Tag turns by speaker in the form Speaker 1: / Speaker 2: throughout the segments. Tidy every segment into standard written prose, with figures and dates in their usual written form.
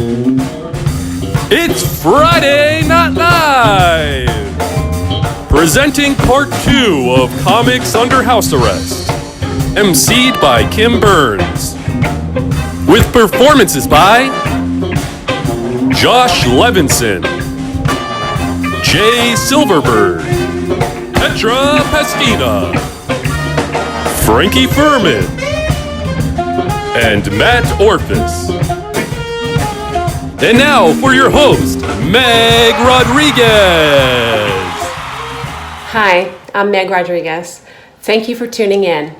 Speaker 1: It's Friday Not Live! Presenting part 2 of Comics Under House Arrest. emceed by Kim Burns. With performances by Josh Levinson, Jay Silverberg, Petra Pasquina, Frankie Furman, and Matt Orphis. And now for your host, Meg Rodriguez.
Speaker 2: Hi, I'm Meg Rodriguez. Thank you for tuning in.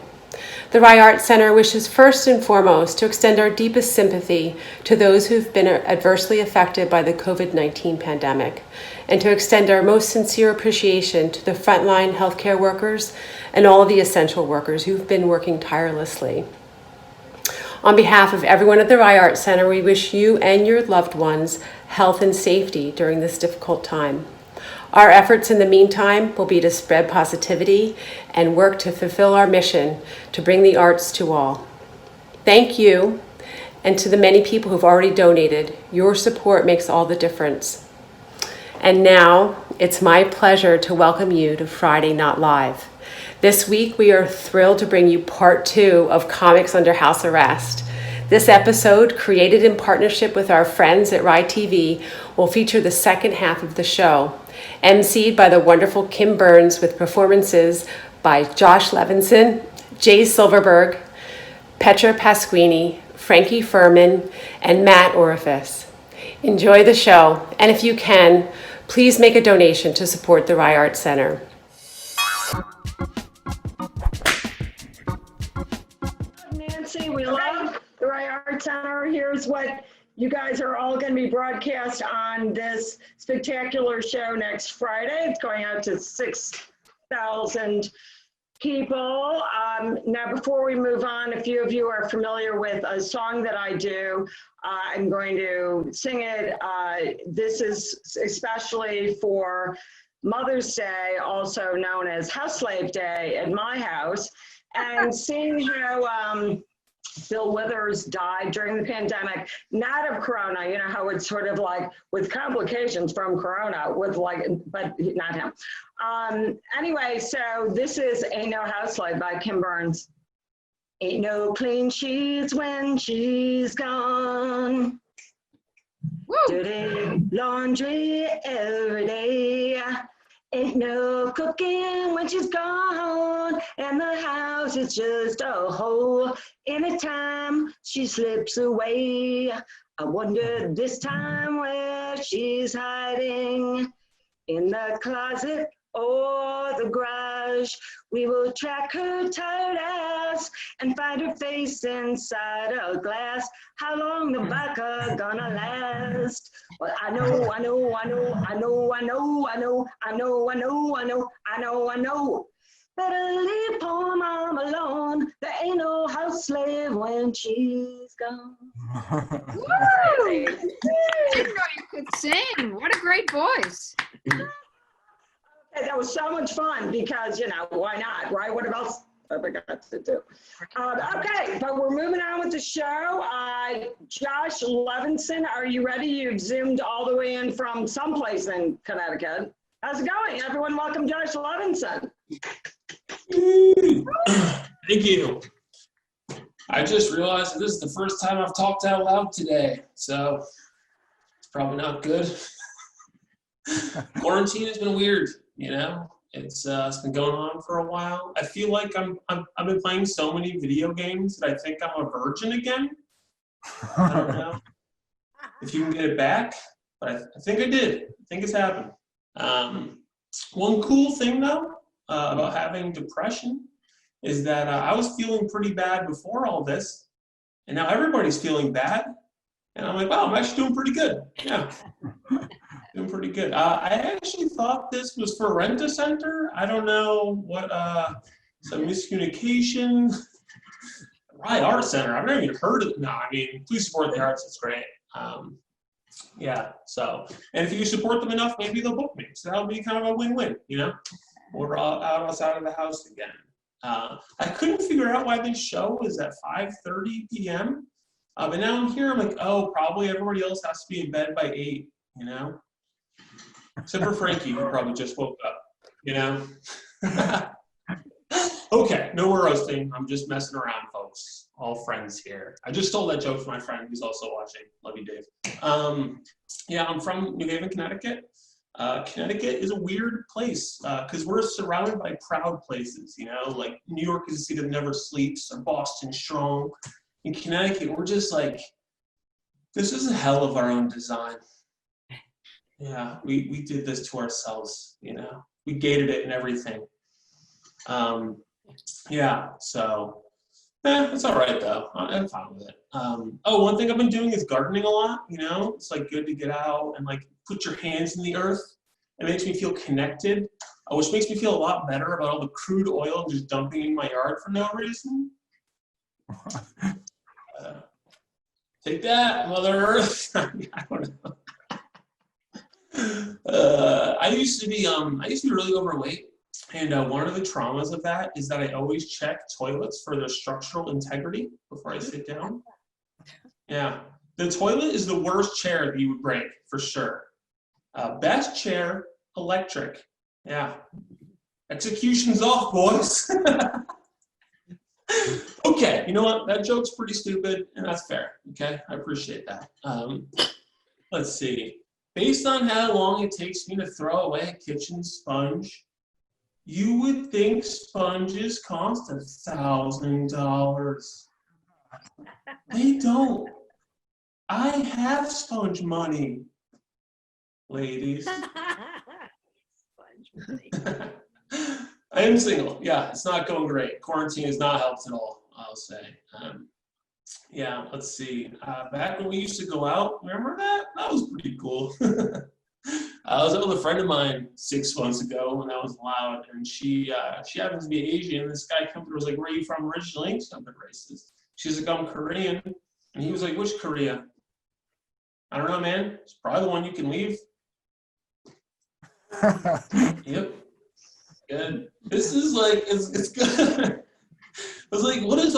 Speaker 2: The fRYEday Center wishes first and foremost to extend our deepest sympathy to those who've been adversely affected by the COVID-19 pandemic, and to extend our most sincere appreciation to the frontline healthcare workers and all of the essential workers who've been working tirelessly. On behalf of everyone at the fRYEday Center, we wish you and your loved ones health and safety during this difficult time. Our efforts in the meantime will be to spread positivity and work to fulfill our mission to bring the arts to all. Thank you, and to the many people who've already donated. Your support makes all the difference. And now, it's my pleasure to welcome you to Friday Not Live. This week, we are thrilled to bring you part 2 of Comics Under House Arrest. This episode, created in partnership with our friends at fRYEday TV, will feature the second half of the show, emceed by the wonderful Kim Burns with performances by Josh Levinson, Jay Silverberg, Petra Pasquini, Frankie Furman, and Matt Orphis. Enjoy the show, and if you can, please make a donation to support the fRYEday Center.
Speaker 3: Nancy, we love the fRYEday Center. Here's what you guys are all going to be broadcast on this spectacular show next Friday. It's going out to 6,000 people. Now, before we move on, a few of you are familiar with a song that I do. I'm going to sing it. This is especially for Mother's Day, also known as House Slave Day at my house. And seeing how Bill Withers died during the pandemic, not of corona, you know how it's sort of like with complications from corona, with like, but not him. Anyway, so this is Ain't No House Slave by Kim Burns. Ain't no clean sheets when she's gone. Woo. Dirty laundry every day. Ain't no cooking when she's gone, and the house is just a hole. Anytime she slips away, I wonder this time where she's hiding. In the closet or the garage, we will track her tired ass and find her face inside a glass. How long the vodka gonna last? Well, I know. Better leave poor mom alone. There ain't no house slave when she's gone.
Speaker 4: Woo! I didn't know you could sing. What a great voice.
Speaker 3: Okay, that was so much fun because, you know, why not, right? What else have I got to do? Okay, but we're moving on with the show. Josh Levinson, are you ready? You've zoomed all the way in from someplace in Connecticut. How's it going? Everyone, welcome Josh Levinson.
Speaker 5: Thank you. I just realized that this is the first time I've talked out loud today, so it's probably not good. Quarantine has been weird, you know. It's been going on for a while. I feel like I've been playing so many video games that I think I'm a virgin again. I don't know if you can get it back, but I think I did. I think it's happened. One cool thing though about having depression is that I was feeling pretty bad before all this, and now everybody's feeling bad, and I'm like, wow, I'm actually doing pretty good. Yeah. Doing pretty good. I actually thought this was for Rent-A-Center. I don't know what, some miscommunication. fRYEday Center. I've never even heard of it. No, I mean, please support the arts. It's great. Yeah, so, and if you support them enough, maybe they'll book me. So that'll be kind of a win-win, you know? We're all outside of the house again. I couldn't figure out why this show is at 5:30 p.m. But now I'm here, I'm like, oh, probably everybody else has to be in bed by 8, you know? Except for Frankie, who probably just woke up, you know? Okay, no more roasting. I'm just messing around, folks. All friends here. I just stole that joke from my friend who's also watching. Love you, Dave. Yeah, I'm from New Haven, Connecticut. Connecticut is a weird place because we're surrounded by proud places, you know? Like New York is a city that never sleeps, or Boston strong. In Connecticut, we're just like, this is a hell of our own design. Yeah, we did this to ourselves, you know? We gated it and everything. Yeah, so, it's all right though. I'm fine with it. Oh, one thing I've been doing is gardening a lot, you know? It's like good to get out and like put your hands in the earth. It makes me feel connected, which makes me feel a lot better about all the crude oil just dumping in my yard for no reason. Take that, Mother Earth. I don't know. I used to be really overweight. And one of the traumas of that is that I always check toilets for their structural integrity before I sit down. Yeah, the toilet is the worst chair that you would break, for sure. Best chair, electric. Yeah. Execution's off, boys. Okay, you know what? That joke's pretty stupid, and that's fair. Okay, I appreciate that. Let's see. Based on how long it takes me to throw away a kitchen sponge, you would think sponges cost $1,000. They don't. I have sponge money, ladies.
Speaker 4: Sponge money.
Speaker 5: I am single. Yeah, it's not going great. Quarantine has not helped at all, I'll say. Yeah, let's see. Back when we used to go out, remember that? That was pretty cool. I was out with a friend of mine 6 months ago when that was loud, and she happens to be Asian. This guy came through, was like, "Where are you from originally?" So I'm a bit racist. She's like, "I'm Korean," and he was like, "Which Korea?" I don't know, man. It's probably the one you can leave. Yep. Good. This is like it's good. I was like, what is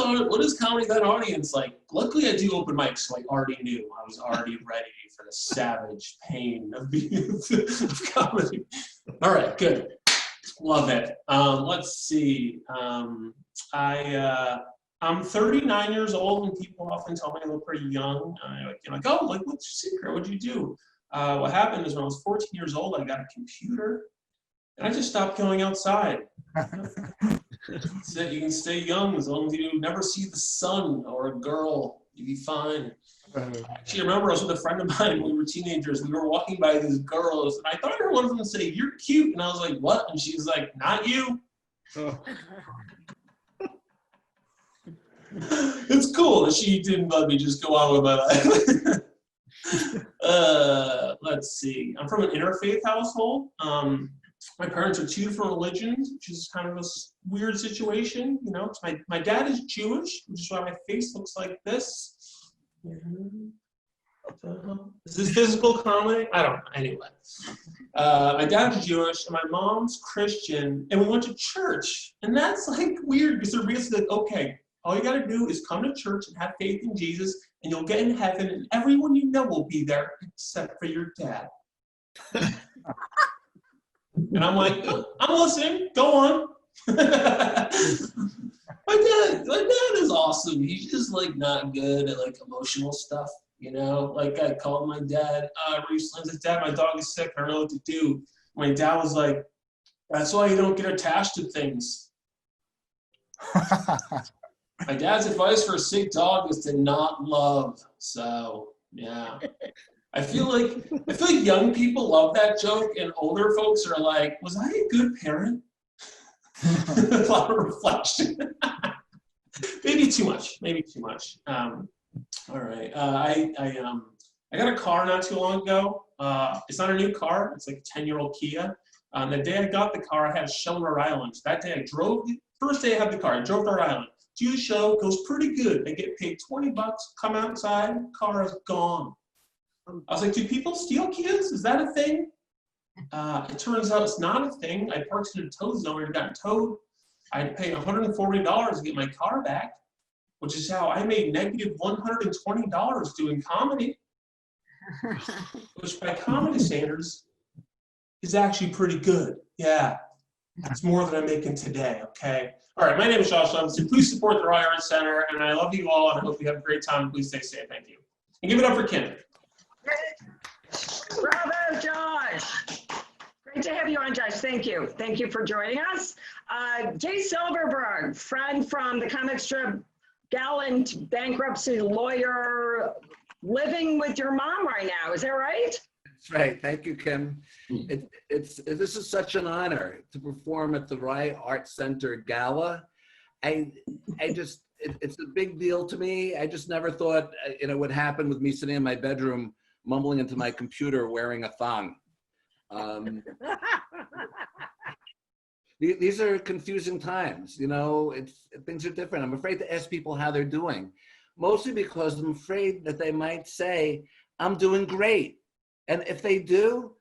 Speaker 5: comedy that audience like? Luckily, I do open mics, so I already knew. I was already ready for the savage pain of comedy. All right, good. Love it. Let's see. I'm 39 years old, and people often tell me I look pretty young. I'm like, oh, like, what's your secret? What'd you do? What happened is when I was 14 years old, I got a computer, and I just stopped going outside. So you can stay young as long as you never see the sun or a girl. You'll be fine. Actually, I remember I was with a friend of mine when we were teenagers. We were walking by these girls, and I thought I heard one of them say, "You're cute," and I was like, "What?" And she's like, "Not you." Oh. It's cool that she didn't let me just go on with my life. Let's see. I'm from an interfaith household. My parents are 2 different religions, which is kind of a weird situation. You know, my dad is Jewish, which is why my face looks like this. Is this physical comedy? I don't know. Anyway, my dad's Jewish and my mom's Christian, and we went to church, and that's like weird because they're basically like, okay, all you got to do is come to church and have faith in Jesus, and you'll get in heaven, and everyone you know will be there except for your dad. And I'm like, I'm listening. Go on. My dad is awesome. He's just like not good at like emotional stuff, you know. Like I called my dad recently. I said, "Dad, my dog is sick. I don't know what to do." My dad was like, "That's why you don't get attached to things." My dad's advice for a sick dog is to not love. So yeah. I feel like young people love that joke, and older folks are like, "Was I a good parent?" A lot of reflection. Maybe too much. All right. I got a car not too long ago. It's not a new car. It's like a 10-year-old Kia. The day I got the car, I had a show in Rhode Island. So that day I drove. First day I had the car, I drove to Rhode Island. Do the show, goes pretty good. I get paid $20. Come outside, car is gone. I was like, do people steal Kias? Is that a thing? It turns out it's not a thing. I parked in a tow zone and got towed. I had to pay $140 to get my car back. which is how I made negative $120 doing comedy, which by comedy standards is actually pretty good. Yeah, it's more than I'm making today, okay? All right, my name is Josh Levinson. Please support the Rye Arts Center, and I love you all, and I hope you have a great time. Please stay safe. Thank you. And give it up for Kim.
Speaker 3: Bravo, Josh. Great to have you on, Josh. Thank you. Thank you for joining us. Jay Silverberg, friend from the comic strip, gallant bankruptcy lawyer, living with your mom right now. Is that right?
Speaker 6: That's right. Thank you, Kim. This is such an honor to perform at the Rye Arts Center Gala. It's a big deal to me. I just never thought it would happen with me sitting in my bedroom, mumbling into my computer, wearing a thong. These are confusing times, things are different. I'm afraid to ask people how they're doing, mostly because I'm afraid that they might say, I'm doing great. And if they do,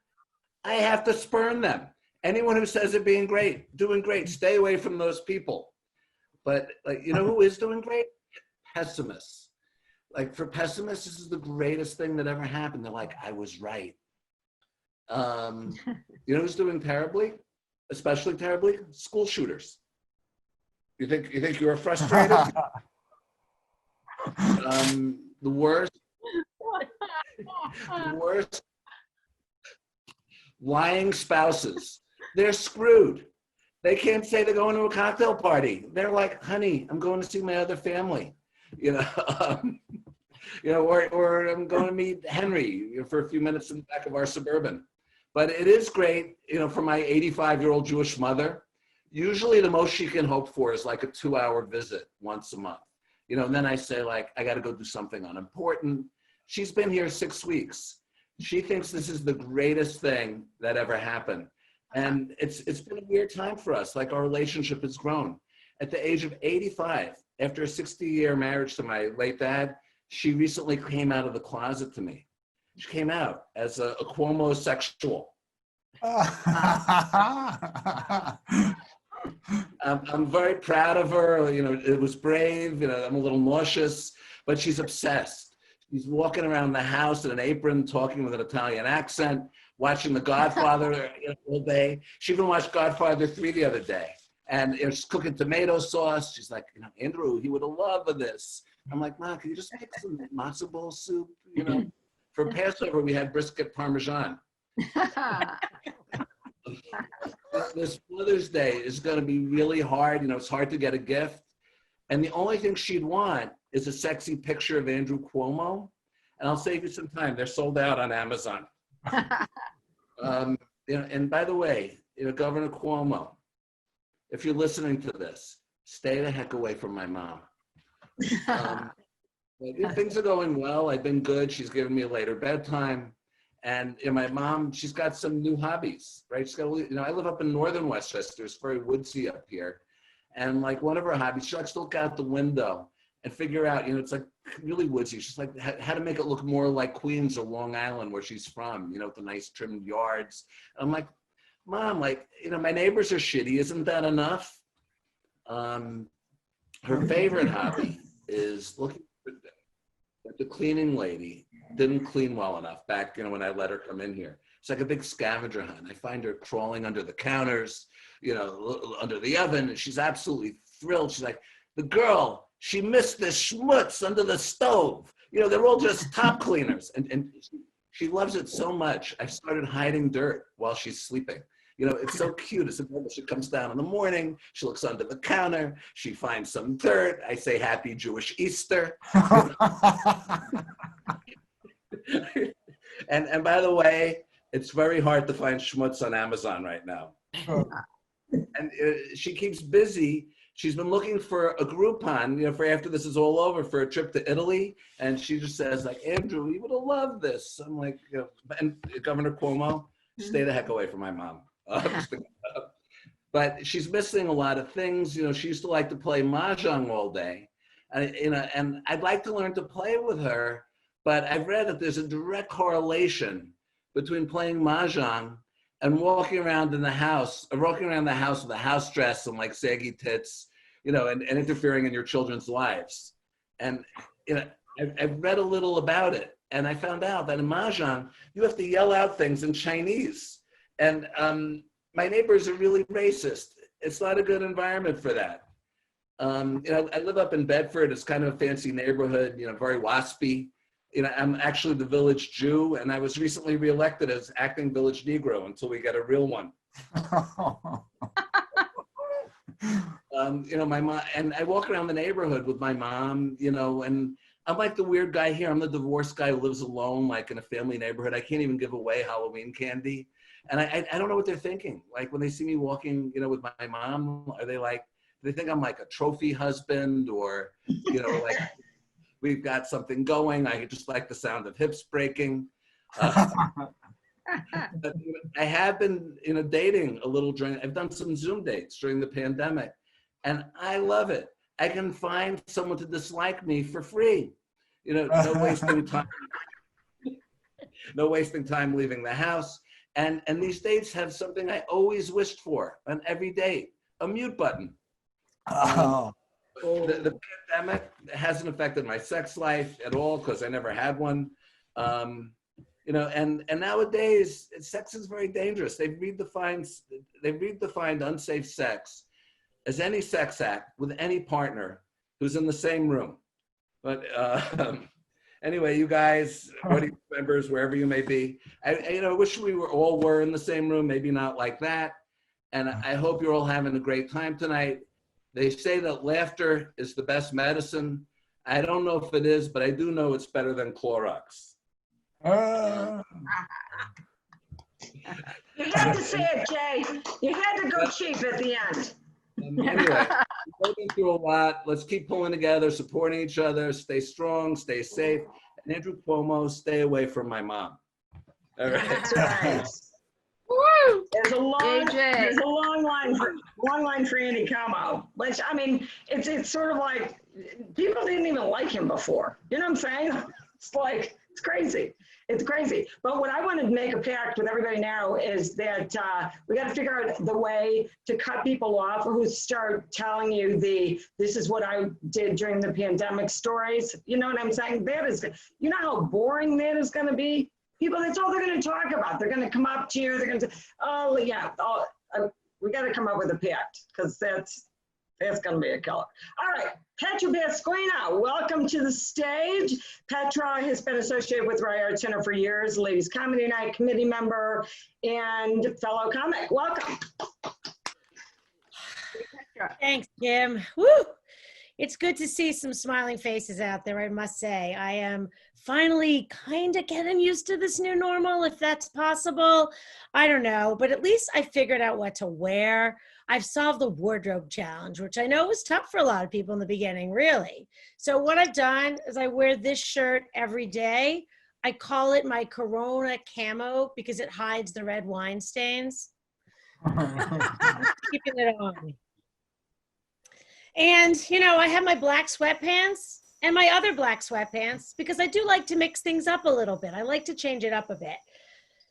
Speaker 6: I have to spurn them. Anyone who says they're doing great, stay away from those people. But who is doing great? Pessimists. For pessimists, this is the greatest thing that ever happened. They're like, I was right. Who's doing terribly? Especially terribly? School shooters. You think you're frustrated? The worst, lying spouses. They're screwed. They can't say they're going to a cocktail party. They're like, honey, I'm going to see my other family. Or I'm going to meet Henry for a few minutes in the back of our Suburban. But it is great, for my 85-year-old Jewish mother. Usually the most she can hope for is like a 2-hour visit once a month. And then I say, I got to go do something unimportant. She's been here 6 weeks. She thinks this is the greatest thing that ever happened. And it's been a weird time for us. Our relationship has grown. At the age of 85, after a 60-year marriage to my late dad, she recently came out of the closet to me. She came out as a Cuomo-sexual. I'm very proud of her. It was brave. I'm a little nauseous, but she's obsessed. She's walking around the house in an apron, talking with an Italian accent, watching The Godfather all day. She even watched Godfather 3 the other day. And she's cooking tomato sauce. She's like, Andrew, he would have loved this. I'm like, Ma, can you just make some matzo ball soup? For Passover, we had brisket Parmesan. This Mother's Day is going to be really hard. It's hard to get a gift. And the only thing she'd want is a sexy picture of Andrew Cuomo. And I'll save you some time. They're sold out on Amazon. And by the way, Governor Cuomo, if you're listening to this, stay the heck away from my mom. Things are going well. I've been good. She's given me a later bedtime. And my mom, she's got some new hobbies, right? She's got, I live up in northern Westchester. It's very woodsy up here. And one of her hobbies, she likes to look out the window and figure out, it's really woodsy. She's like, how to make it look more like Queens or Long Island, where she's from, with the nice trimmed yards. I'm like, Mom, my neighbors are shitty. Isn't that enough? Her favorite hobby is looking for the cleaning lady didn't clean well enough back, when I let her come in here. It's like a big scavenger hunt. I find her crawling under the counters, under the oven, and she's absolutely thrilled. She's like, the girl, she missed the schmutz under the stove. They're all just top cleaners. And she loves it so much. I've started hiding dirt while she's sleeping. It's so cute. It's important. She comes down in the morning. She looks under the counter. She finds some dirt. I say, Happy Jewish Easter. And by the way, it's very hard to find schmutz on Amazon right now. And she keeps busy. She's been looking for a Groupon, for after this is all over, for a trip to Italy. And she just says, Andrew, you would have loved this. I'm like, and Governor Cuomo, stay the heck away from my mom. But she's missing a lot of things. She used to like to play mahjong all day. And I'd like to learn to play with her, but I've read that there's a direct correlation between playing mahjong and walking around the house with a house dress and saggy tits, and interfering in your children's lives. And I've read a little about it, and I found out that in Mahjong, you have to yell out things in Chinese. And my neighbors are really racist. It's not a good environment for that. I live up in Bedford. It's kind of a fancy neighborhood, very waspy. I'm actually the village Jew, and I was recently reelected as acting village Negro until we get a real one. My mom, and I walk around the neighborhood with my mom, and I'm like the weird guy here. I'm the divorced guy who lives alone, like in a family neighborhood. I can't even give away Halloween candy. And I don't know what they're thinking. Like when they see me walking, with my mom, are they like, do they think I'm like a trophy husband, or, like we've got something going? I just like the sound of hips breaking. But I have been, dating a little I've done some Zoom dates during the pandemic, and I love it. I can find someone to dislike me for free. No wasting time. No wasting time leaving the house. And these dates have something I always wished for on every date: a mute button. The pandemic hasn't affected my sex life at all because I never had one. And nowadays sex is very dangerous. They've redefined unsafe sex as any sex act with any partner who's in the same room. But anyway, you guys, audience members, wherever you may be, I wish we were in the same room, maybe not like that. And I hope you're all having a great time tonight. They say that laughter is the best medicine. I don't know if it is, but I do know it's better than Clorox.
Speaker 3: You had to say it, Jay. You had to go cheap at the end.
Speaker 6: Anyway, we're going through a lot. Let's keep pulling together, supporting each other, stay strong, stay safe. And Andrew Cuomo, stay away from my mom. All right.
Speaker 3: That's right.
Speaker 4: Woo!
Speaker 3: There's a long line for Andy Cuomo, which, I mean, it's sort of like people didn't even like him before. You know what I'm saying? It's like, it's crazy. It's crazy. But what I want to make a pact with everybody now is that we got to figure out the way to cut people off who start telling you this is what I did during the pandemic stories. You know what I'm saying? That is, you know how boring that is going to be? People, that's all they're going to talk about. They're going to come up to you. They're going to say, oh, yeah, we got to come up with a pact because that's going to be a killer. All right, Petra Pasquina, welcome to the stage. Petra has been associated with Art Center for years, Ladies Comedy Night committee member and fellow comic. Welcome.
Speaker 7: Thanks, Kim. Woo! It's good to see some smiling faces out there, I must say. I am finally kind of getting used to this new normal, if that's possible. I don't know, but at least I figured out what to wear. I've solved the wardrobe challenge, which I know was tough for a lot of people in the beginning, really. So what I've done is I wear this shirt every day. I call it my Corona camo because it hides the red wine stains. I'm keeping it on. And, I have my black sweatpants and my other black sweatpants because I do like to mix things up a little bit. I like to change it up a bit.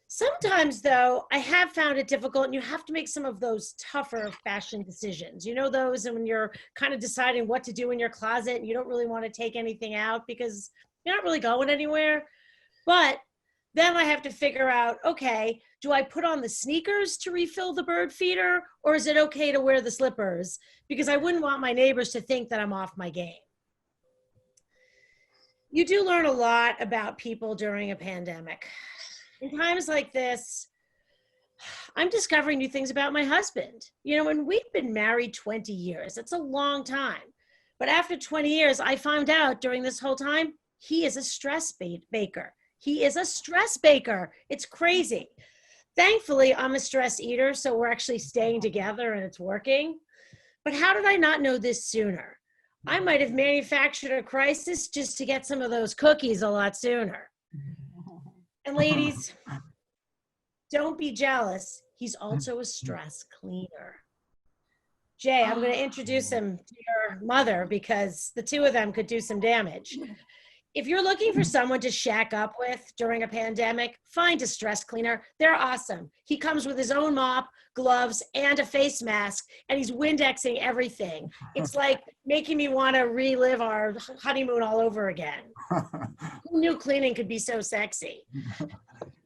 Speaker 7: Sometimes, though, I have found it difficult, and you have to make some of those tougher fashion decisions. You know those, and when you're kind of deciding what to do in your closet and you don't really want to take anything out because you're not really going anywhere. But then I have to figure out, okay, do I put on the sneakers to refill the bird feeder, or is it okay to wear the slippers? Because I wouldn't want my neighbors to think that I'm off my game. You do learn a lot about people during a pandemic. In times like this, I'm discovering new things about my husband. And we've been married 20 years. That's a long time. But after 20 years, I found out during this whole time, he is a stress baker. He is a stress baker. It's crazy. Thankfully, I'm a stress eater, so we're actually staying together and it's working. But how did I not know this sooner? I might have manufactured a crisis just to get some of those cookies a lot sooner. And ladies, don't be jealous. He's also a stress cleaner. Jay, I'm going to introduce him to your mother because the two of them could do some damage. if you're looking for someone to shack up with during a pandemic, find a stress cleaner. They're awesome. He comes with his own mop, gloves, and a face mask, and he's Windexing everything. It's like making me want to relive our honeymoon all over again. Who knew cleaning could be so sexy?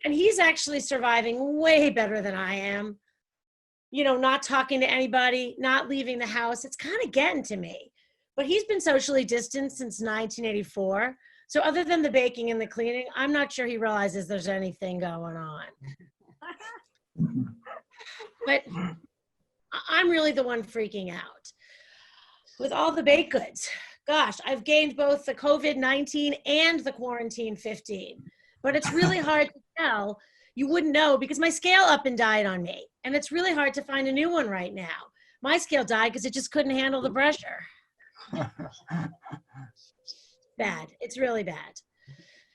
Speaker 7: And he's actually surviving way better than I am. You know, not talking to anybody, not leaving the house. It's kind of getting to me. But he's been socially distanced since 1984. So other than the baking and the cleaning, I'm not sure he realizes there's anything going on. But I'm really the one freaking out. With all the baked goods, gosh, I've gained both the COVID-19 and the quarantine 15. But it's really hard to tell. You wouldn't know because my scale up and died on me. And it's really hard to find a new one right now. My scale died because it just couldn't handle the pressure. Bad. It's really bad.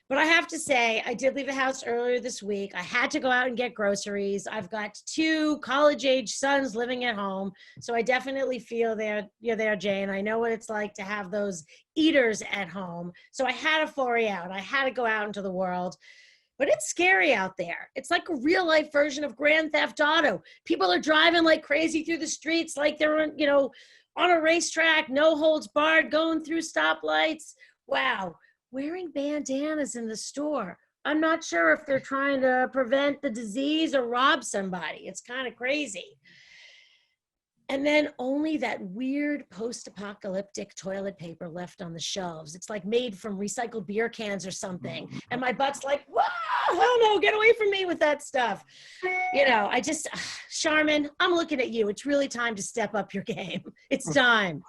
Speaker 7: But I have to say, I did leave the house earlier this week. I had to go out and get groceries. I've got 2 college-age sons living at home. So I definitely feel you're there, Jane. I know what it's like to have those eaters at home. So I had a foray out. I had to go out into the world. But it's scary out there. It's like a real life version of Grand Theft Auto. People are driving like crazy through the streets, like they're, on a racetrack, no holds barred, going through stoplights. Wow. Wearing bandanas in the store. I'm not sure if they're trying to prevent the disease or rob somebody. It's kind of crazy. And then only that weird post-apocalyptic toilet paper left on the shelves. It's like made from recycled beer cans or something. And my butt's like, whoa, hell no, get away from me with that stuff. Charmin, I'm looking at you. It's really time to step up your game. It's time.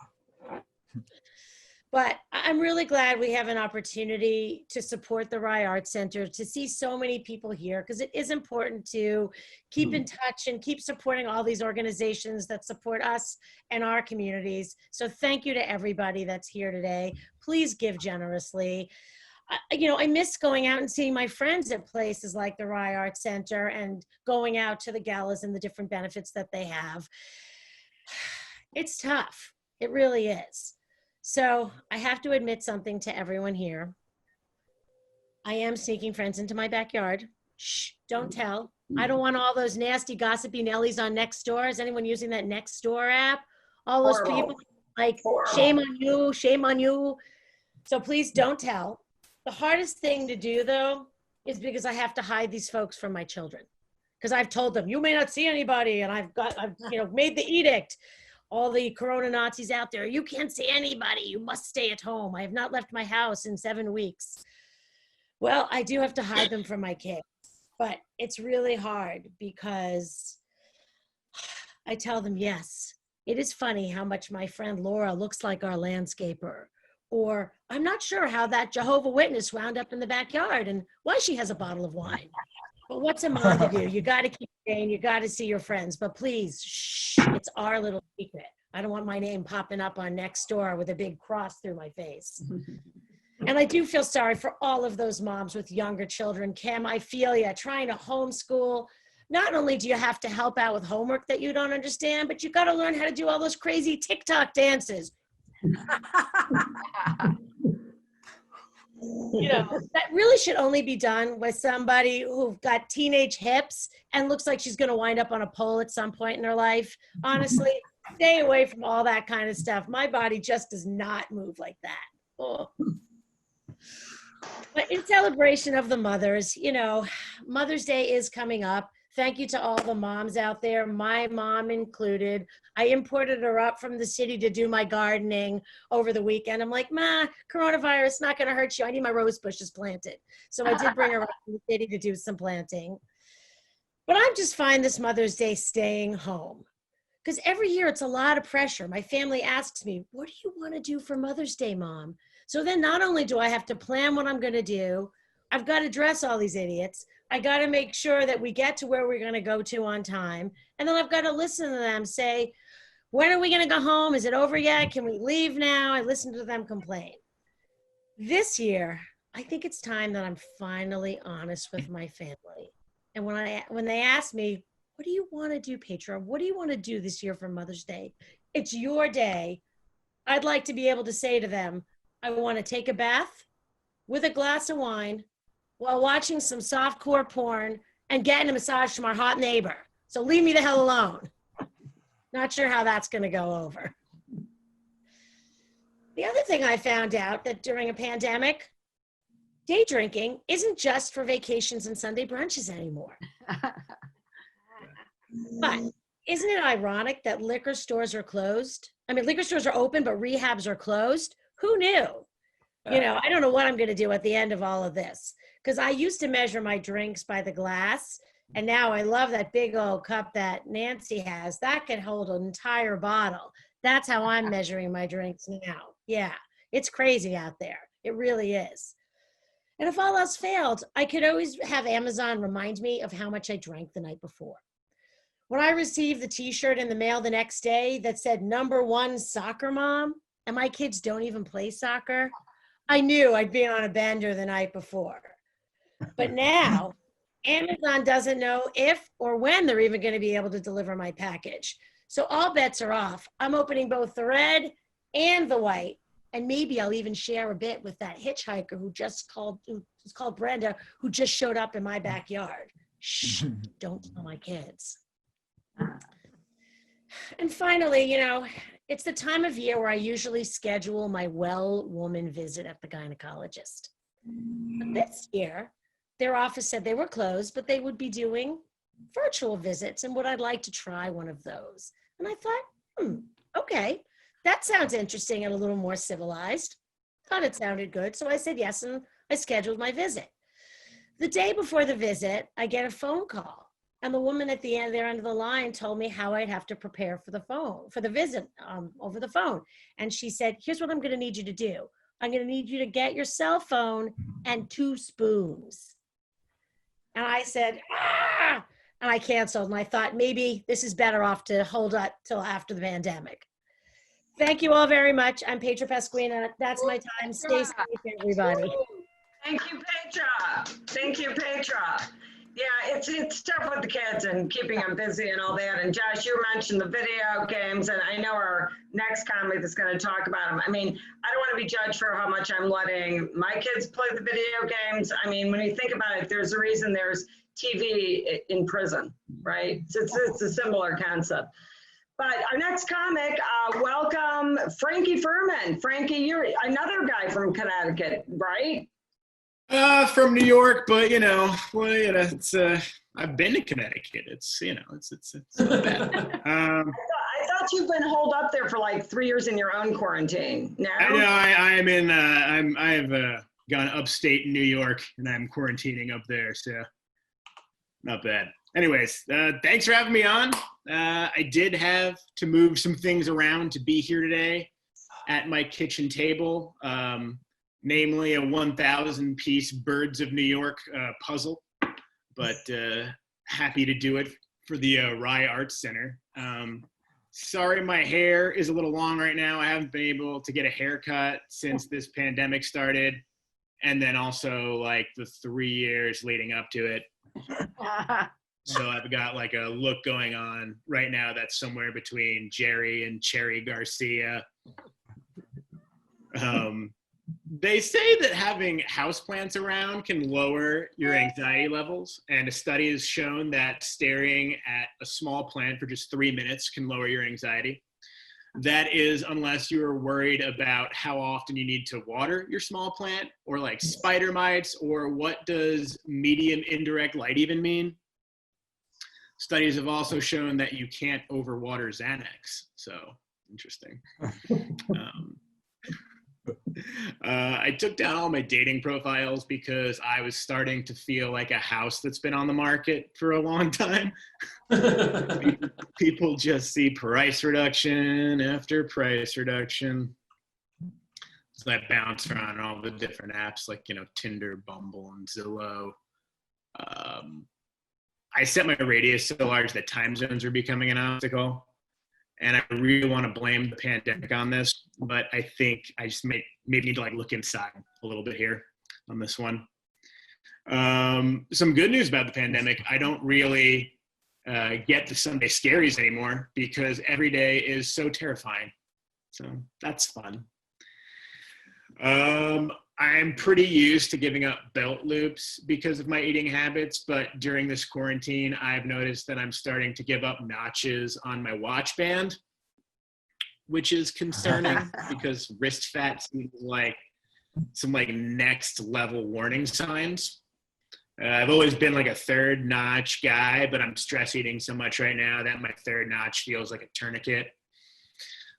Speaker 7: But I'm really glad we have an opportunity to support the Rye Arts Center, to see so many people here, because it is important to keep in touch and keep supporting all these organizations that support us and our communities. So thank you to everybody that's here today. Please give generously. I miss going out and seeing my friends at places like the Rye Arts Center and going out to the galas and the different benefits that they have. It's tough. It really is. So I have to admit something to everyone here. I am sneaking friends into my backyard. Shh, don't tell. I don't want all those nasty gossipy Nellies on Nextdoor. Is anyone using that Nextdoor app? All those people like, shame on you, shame on you. So please don't tell. The hardest thing to do though, is because I have to hide these folks from my children. Because I've told them, you may not see anybody, and I've made the edict. All the Corona Nazis out there, you can't see anybody, you must stay at home. I have not left my house in 7 weeks. Well, I do have to hide them from my kids, but it's really hard because I tell them, yes, it is funny how much my friend Laura looks like our landscaper, or I'm not sure how that Jehovah Witness wound up in the backyard and why she has a bottle of wine. But what's a mom to do? You got to keep saying, you got to see your friends, but please, shh, it's our little secret. I don't want my name popping up on Nextdoor with a big cross through my face. And I do feel sorry for all of those moms with younger children. Kim, I feel you, trying to homeschool. Not only do you have to help out with homework that you don't understand, but you got to learn how to do all those crazy TikTok dances. That really should only be done with somebody who's got teenage hips and looks like she's going to wind up on a pole at some point in her life. Honestly, stay away from all that kind of stuff. My body just does not move like that. Oh. But in celebration of the mothers, Mother's Day is coming up. Thank you to all the moms out there, my mom included. I imported her up from the city to do my gardening over the weekend. I'm like, Ma, coronavirus not gonna hurt you. I need my rose bushes planted. So I did bring her up from the city to do some planting. But I'm just fine this Mother's Day staying home. Because every year it's a lot of pressure. My family asks me, what do you wanna do for Mother's Day, Mom? So then not only do I have to plan what I'm gonna do, I've got to dress all these idiots. I got to make sure that we get to where we're going to go to on time. And then I've got to listen to them say, when are we going to go home? Is it over yet? Can we leave now? I listen to them complain. This year, I think it's time that I'm finally honest with my family. And when they ask me, what do you want to do, Petra? What do you want to do this year for Mother's Day? It's your day. I'd like to be able to say to them, I want to take a bath, with a glass of wine while watching some softcore porn and getting a massage from our hot neighbor. So leave me the hell alone. Not sure how that's going to go over. The other thing I found out that during a pandemic, day drinking isn't just for vacations and Sunday brunches anymore. But isn't it ironic that liquor stores are closed? I mean, liquor stores are open, but rehabs are closed. Who knew? You know, I don't know what I'm going to do at the end of all of this, because I used to measure my drinks by the glass. And now I love that big old cup that Nancy has. That can hold an entire bottle. That's how I'm measuring my drinks now. Yeah, it's crazy out there. It really is. And if all else failed, I could always have Amazon remind me of how much I drank the night before. When I received the t-shirt in the mail the next day that said #1 soccer mom, and my kids don't even play soccer, I knew I'd been on a bender the night before. But now, Amazon doesn't know if or when they're even going to be able to deliver my package. So all bets are off. I'm opening both the red and the white. And maybe I'll even share a bit with that hitchhiker who's called Brenda, who just showed up in my backyard. Shh, don't tell my kids. And finally, you know, it's the time of year where I usually schedule my well woman visit at the gynecologist. But this year, their office said they were closed, but they would be doing virtual visits, and would I like to try one of those? And I thought, okay, that sounds interesting and a little more civilized. Thought it sounded good, so I said yes, and I scheduled my visit. The day before the visit, I get a phone call, and the woman at the end of the line told me how I'd have to prepare for the visit over the phone. And she said, here's what I'm going to need you to do. I'm going to need you to get your cell phone and 2 spoons. And I said, ah, and I canceled. And I thought maybe this is better off to hold up till after the pandemic. Thank you all very much. I'm Petra Pasquina. That's my time. Stay safe, everybody.
Speaker 3: Thank you, Petra. Thank you, Petra. Yeah, it's tough with the kids and keeping them busy and all that. And Josh, you mentioned the video games, and I know our next comic is going to talk about them. I mean, I don't want to be judged for how much I'm letting my kids play the video games. I mean, when you think about it, there's a reason there's TV in prison, right? It's a similar concept. But our next comic, welcome Frankie Furman. Frankie, you're another guy from Connecticut, right?
Speaker 8: From New York, but it's I've been to Connecticut. It's not bad.
Speaker 3: I thought you've been holed up there for like 3 years in your own quarantine. No,
Speaker 8: I know. I have gone upstate New York, and I'm quarantining up there, so not bad. Anyways, thanks for having me on. I did have to move some things around to be here today at my kitchen table. Namely a 1,000-piece Birds of New York puzzle, but happy to do it for the Rye Arts Center. Sorry my hair is a little long right now. I haven't been able to get a haircut since this pandemic started, and then also like the 3 years leading up to it. So I've got like a look going on right now that's somewhere between Jerry and Cherry Garcia. They say that having houseplants around can lower your anxiety levels, and a study has shown that staring at a small plant for just 3 minutes can lower your anxiety. That is, unless you are worried about how often you need to water your small plant, or like spider mites, or what does medium indirect light even mean? Studies have also shown that you can't overwater Xanax, so interesting. I took down all my dating profiles because I was starting to feel like a house that's been on the market for a long time. People just see price reduction after price reduction. So I bounce around all the different apps like, Tinder, Bumble, and Zillow. I set my radius so large that time zones are becoming an obstacle. And I really want to blame the pandemic on this, but I think I just maybe need to look inside a little bit here on this one. Some good news about the pandemic. I don't really get the Sunday scaries anymore because every day is so terrifying. So that's fun. I'm pretty used to giving up belt loops because of my eating habits, but during this quarantine, I've noticed that I'm starting to give up notches on my watch band, which is concerning because wrist fat seems like some like next level warning signs. I've always been like a third notch guy, but I'm stress eating so much right now that my third notch feels like a tourniquet.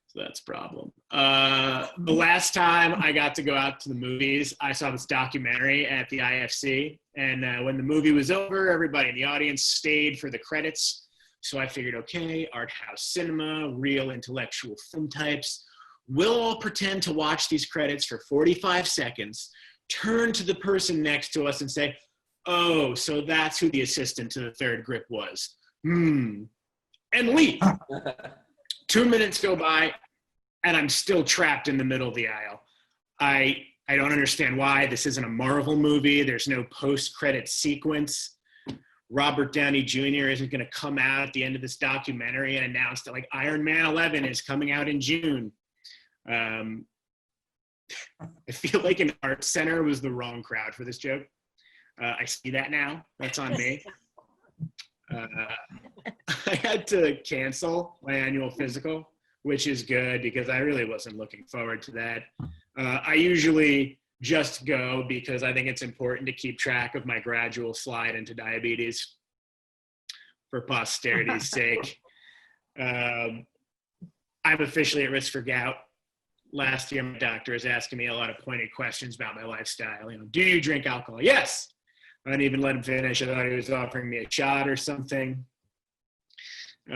Speaker 8: So that's a problem. The last time I got to go out to the movies, I saw this documentary at the IFC. And when the movie was over, everybody in the audience stayed for the credits. So I figured, okay, art house cinema, real intellectual film types. We'll all pretend to watch these credits for 45 seconds, turn to the person next to us and say, oh, so that's who the assistant to the third grip was. And leave. 2 minutes go by, and I'm still trapped in the middle of the aisle. I don't understand why. This isn't a Marvel movie. There's no post-credit sequence. Robert Downey Jr. isn't going to come out at the end of this documentary and announce that like Iron Man 11 is coming out in June. I feel like an art center was the wrong crowd for this joke. I see that now. That's on me. I had to cancel my annual physical, which is good because I really wasn't looking forward to that. I usually just go because I think it's important to keep track of my gradual slide into diabetes for posterity's sake. I'm officially at risk for gout. Last year, my doctor was asking me a lot of pointed questions about my lifestyle. You know, do you drink alcohol? Yes. I didn't even let him finish. I thought he was offering me a shot or something. Do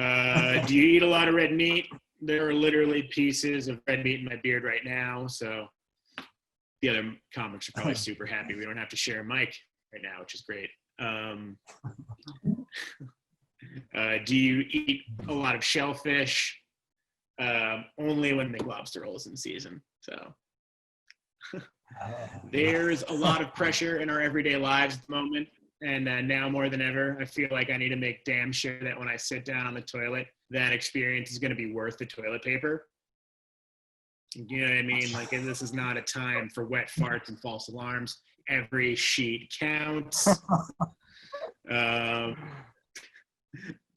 Speaker 8: you eat a lot of red meat? There are literally pieces of red meat in my beard right now. So the other comics are probably super happy. We don't have to share a mic right now, which is great. Do you eat a lot of shellfish? Only when the lobster roll is in season. So there's a lot of pressure in our everyday lives at the moment. And now more than ever, I feel like I need to make damn sure that when I sit down on the toilet, that experience is going to be worth the toilet paper. You know what I mean? Like, and this is not a time for wet farts and false alarms. Every sheet counts. The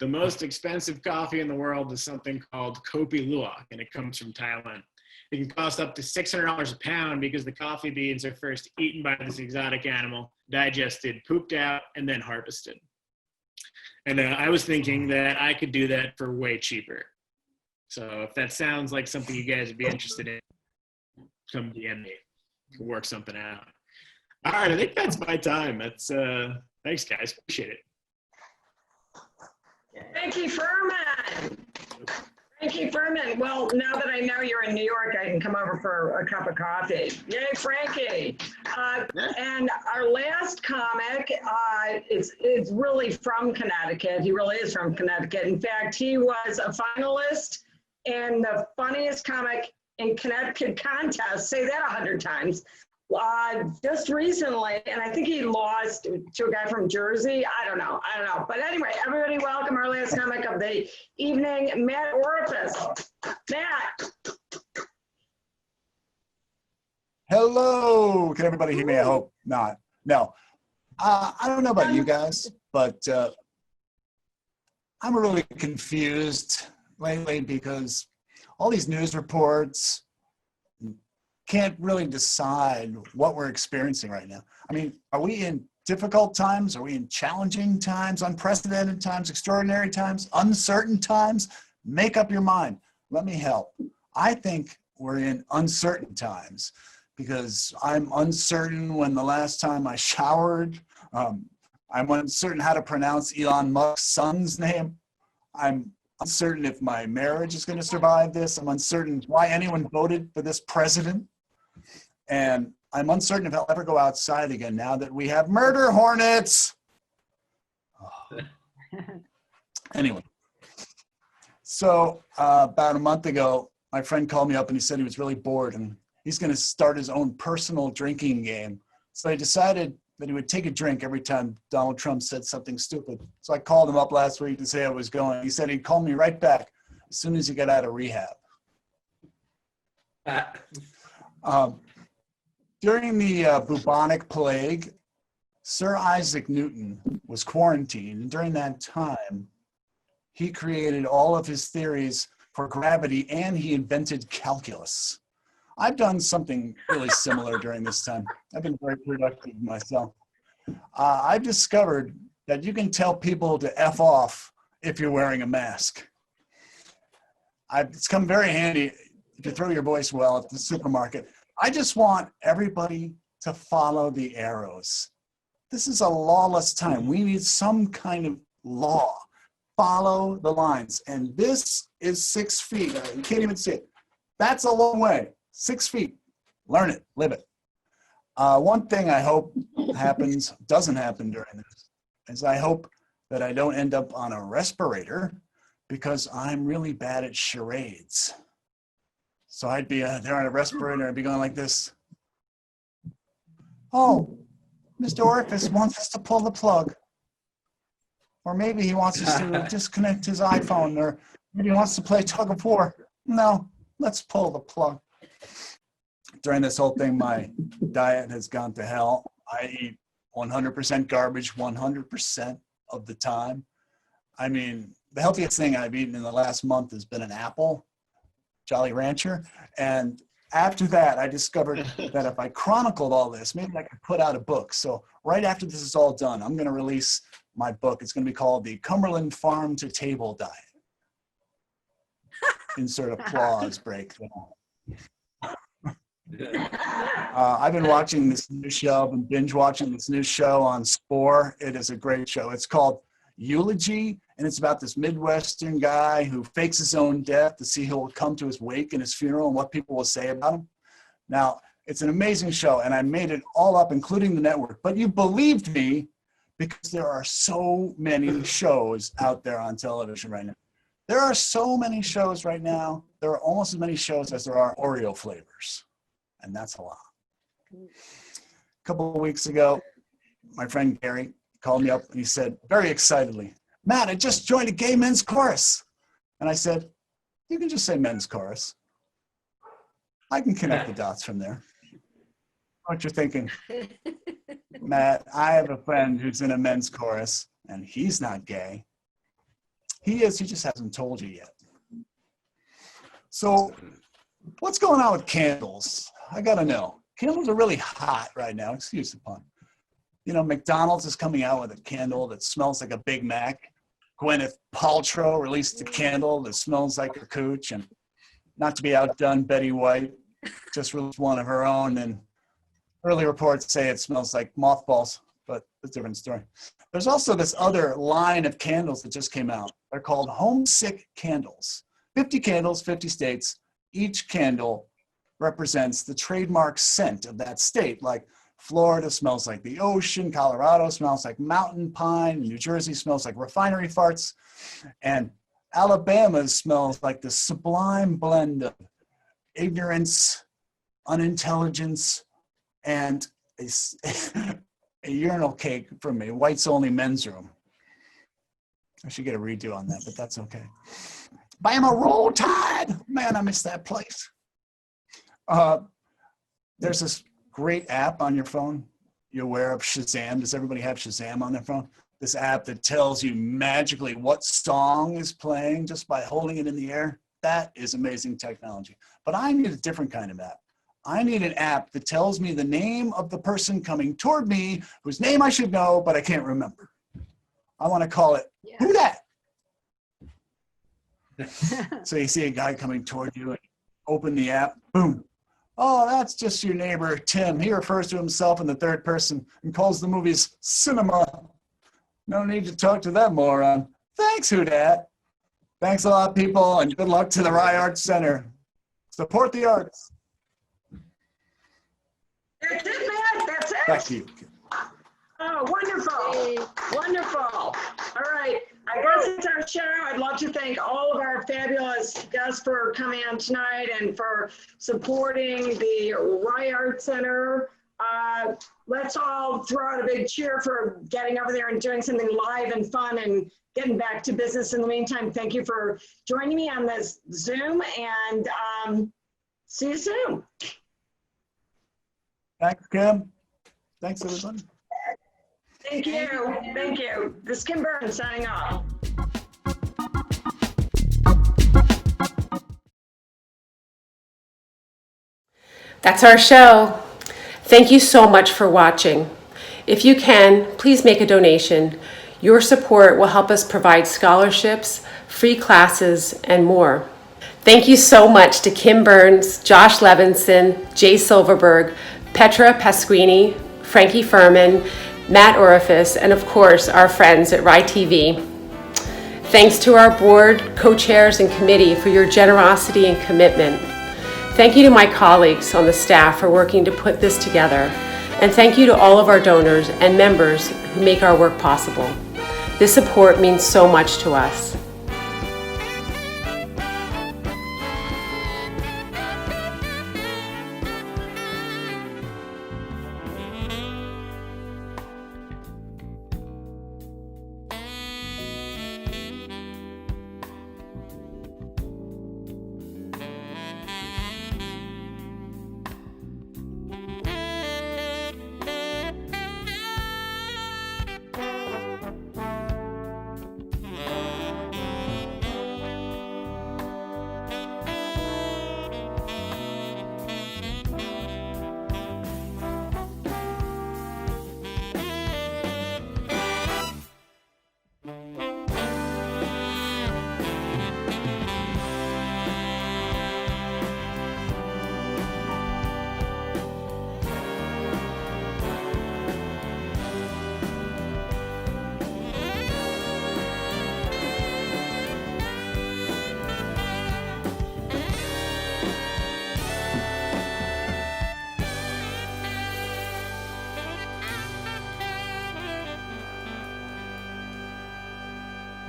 Speaker 8: most expensive coffee in the world is something called Kopi Luwak, and it comes from Thailand. It can cost up to $600 a pound because the coffee beans are first eaten by this exotic animal, digested, pooped out, and then harvested. And I was thinking that I could do that for way cheaper. So if that sounds like something you guys would be interested in, come DM me. We'll work something out. All right, I think that's my time. That's thanks, guys. Appreciate it.
Speaker 3: Frankie Furman. Frankie Furman. Well, now that I know you're in New York, I can come over for a cup of coffee. Yay, Frankie. And our last comic is really from Connecticut. He really is from Connecticut. In fact, he was a finalist in the funniest comic in Connecticut contest. Say that 100 times. Just recently, and I think he lost to a guy from Jersey. I don't know. But anyway, everybody welcome our last comic of the evening, Matt Orifice. Matt.
Speaker 9: Hello. Can everybody hear me? I hope not. No. I don't know about you guys, but I'm really confused lately because all these news reports can't really decide what we're experiencing right now. I mean, are we in difficult times? Are we in challenging times, unprecedented times, extraordinary times, uncertain times? Make up your mind. Let me help. I think we're in uncertain times because I'm uncertain when the last time I showered. I'm uncertain how to pronounce Elon Musk's son's name. I'm uncertain if my marriage is going to survive this. I'm uncertain why anyone voted for this president. And I'm uncertain if I'll ever go outside again now that we have murder hornets. Oh. Anyway, so about a month ago, my friend called me up and he said he was really bored and he's going to start his own personal drinking game. So I decided that he would take a drink every time Donald Trump said something stupid. So I called him up last week to say I was going. He said he'd call me right back as soon as he got out of rehab. During the bubonic plague, Sir Isaac Newton was quarantined. And during that time, he created all of his theories for gravity and he invented calculus. I've done something really similar during this time. I've been very productive myself. I've discovered that you can tell people to F off if you're wearing a mask. It's come very handy if you throw your voice well at the supermarket. I just want everybody to follow the arrows. This is a lawless time. We need some kind of law. Follow the lines. And this is 6 feet. You can't even see it. That's a long way. 6 feet. Learn it. Live it. One thing I hope doesn't happen during this, is I hope that I don't end up on a respirator because I'm really bad at charades. So I'd be there on a respirator, I'd be going like this. Oh, Mr. Orifice wants us to pull the plug. Or maybe he wants us to disconnect his iPhone, or maybe he wants to play tug of war. No, let's pull the plug. During this whole thing, my diet has gone to hell. I eat 100% garbage 100% of the time. I mean, the healthiest thing I've eaten in the last month has been an apple, Jolly Rancher. And after that, I discovered that if I chronicled all this, maybe I could put out a book. So right after this is all done, I'm going to release my book. It's going to be called The Cumberland Farm to Table Diet. Insert applause break. I've been watching this new show. I've been binge watching this new show on Spore. It is a great show. It's called Eulogy, and it's about this Midwestern guy who fakes his own death to see who will come to his wake and his funeral and what people will say about him. Now, it's an amazing show, and I made it all up, including the network. But you believed me because there are so many shows out there on television right now. There are so many shows right now. There are almost as many shows as there are Oreo flavors, and that's a lot. A couple of weeks ago, my friend Gary called me up and he said, very excitedly, Matt, I just joined a gay men's chorus. And I said, you can just say men's chorus. I can connect the dots from there. What you're thinking? Matt, I have a friend who's in a men's chorus and he's not gay. He is, he just hasn't told you yet. So what's going on with candles? I gotta know. Candles are really hot right now, excuse the pun. You know, McDonald's is coming out with a candle that smells like a Big Mac. Gwyneth Paltrow released a candle that smells like her cooch. And not to be outdone, Betty White just released one of her own. And early reports say it smells like mothballs, but it's a different story. There's also this other line of candles that just came out. They're called homesick candles. 50 candles, 50 states. Each candle represents the trademark scent of that state. Like Florida smells like the ocean, Colorado smells like mountain pine, New Jersey smells like refinery farts, and Alabama smells like the sublime blend of ignorance, unintelligence, and a urinal cake from a whites-only men's room. I should get a redo on that, but that's okay. Bama Roll Tide! Man, I miss that place. There's this great app on your phone. You're aware of Shazam. Does everybody have Shazam on their phone? This app that tells you magically what song is playing just by holding it in the air. That is amazing technology. But I need a different kind of app. I need an app that tells me the name of the person coming toward me, whose name I should know, but I can't remember. I want to call it, Who Dat? So you see a guy coming toward you, and open the app, boom. Oh, that's just your neighbor, Tim. He refers to himself in the third person and calls the movies cinema. No need to talk to that moron. Thanks, Who Dat? Thanks a lot, people, and good luck to the fRYEday Center. Support the arts.
Speaker 3: That's it, Matt. That's it.
Speaker 9: Back to you.
Speaker 3: Oh, wonderful. Wonderful. All right. I guess it's our show. I'd love to thank all of our fabulous guests for coming on tonight and for supporting the fRYEday Center. Let's all throw out a big cheer for getting over there and doing something live and fun and getting back to business. In the meantime, thank you for joining me on this Zoom, and see you soon.
Speaker 9: Thanks, Kim. Thanks, everybody.
Speaker 3: Thank you. Thank you. This is Kim Burns signing off.
Speaker 2: That's our show. Thank you so much for watching. If you can, please make a donation. Your support will help us provide scholarships, free classes, and more. Thank you so much to Kim Burns, Josh Levinson, Jay Silverberg, Petra Pasquini, Frankie Furman, Matt Orifice, and of course, our friends at fRYEday. Thanks to our board, co-chairs, and committee for your generosity and commitment. Thank you to my colleagues on the staff for working to put this together. And thank you to all of our donors and members who make our work possible. This support means so much to us.